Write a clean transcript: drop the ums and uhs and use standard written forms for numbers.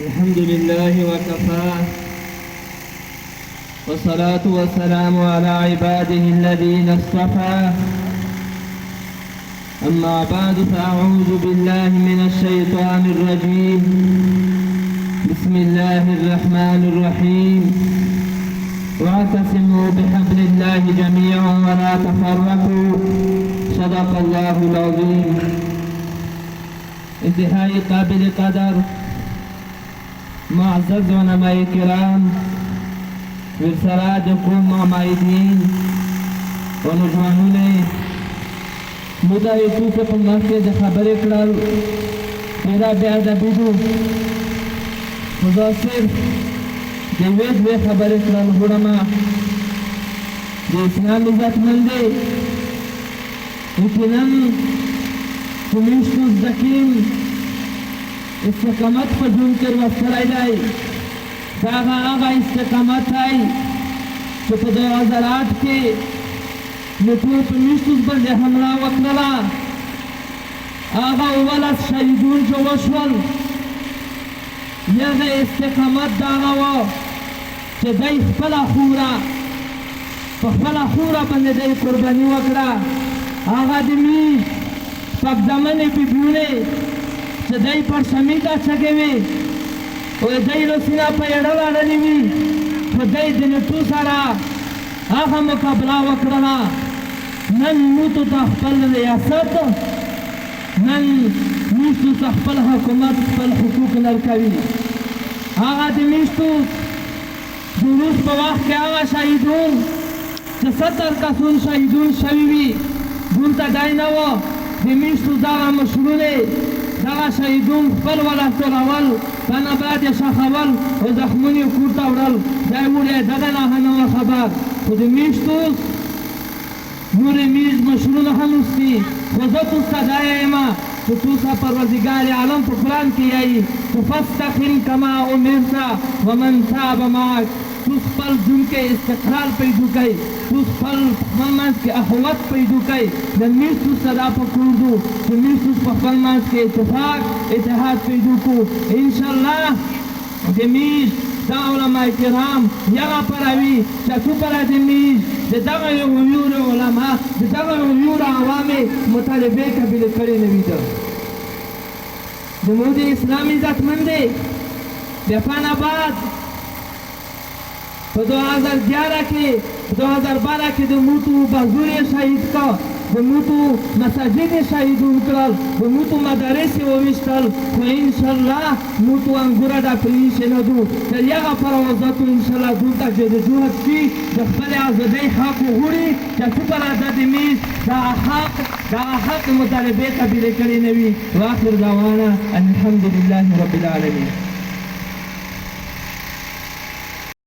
الحمد لله وكفى والصلاة والسلام على عباده الذين اصطفى أما بعد فأعوذ بالله من الشيطان الرجيم بسم الله الرحمن الرحيم واعتصموا بحبل الله جميعا ولا تفرقوا صدق الله العظيم. انتهائی قابل قدر معزز علماء کرام ورسره د کوم معمایدین او نوجوانونه مودا یو څه په مخکې د خبرې کړل ډېره بې ادبي دو خو زه صرف د یوې دوې خبرې کړل غواړم. د اسلام عزتمند دی یقینا چې میشتو زده کړي استقامت په ژوند کې ورسره دی. دا هغه استقامت دی چې په 2008 کې نټو په میشتو باندې حمله وکړله. هغه 19 شهیدون چې وشول هغه استقامت د هغه و چې دی خپله خوره په خپله خوره باندې دی قرباني وکړه. هغه د میش پاکدامنې بیبیونې چې دی پر شمید اچکې وې او دی له سینه په اړه لړلې وي خو دی د نټو سره هغه مقابله وکړله. نن موږ ته خپل ریاست نن میشتو ته خپل حکومت خپل حقوق لرکوي. هغه د میشتو د روس په وخت کې هغه شهیدون چې 70 کسون شهیدون شوي وي دلته دی نه و. د میشتو دغه مشرونه دغه شهیدون خپل ولټولول کنه بعد یې ښخول او زخمونه یې کور ته وړل. دی وړی دغه نه نه وه خبر خو د میشتو نور میز مشرونه هم اوسي خو زه تاسو ته دا یم چې تاسو پروردګار عالم په قرآن کې یایي چې فاستقم کما امرت ومن تاب معک. تاسو خپل ژوند کې استقرار پیدا کړئ تاسو خپل منځ کې اخوت پیدا کړئ. د میشتو سره په کور دو چې میشتو په خپل منځ کې اتحاد پیدا کړو. انشاءالله د میش دا علماء کرام یغه پروي چې تو پر د میش د دغه یور علما د دغه یور عوامي مطالبه قبول کړي نه وي. د مودي اسلامي عزتمند دی د پناباد په 2011 کې 2012 کې د موتو بازور شهید کا د موتو مساجد شهیدون کړل د موتو مدارس وویشتل خو انشاءالله موتو انګوره دا پلیش نه دو تر یغه پروازاتو انشاءالله دلته چې د جوهد شي د خپل ازادۍ حق وغوړي چې څه پر د میز دا حق مطالبه قبول کړي نه وي. واخر دعوانا الحمد لله رب العالمین.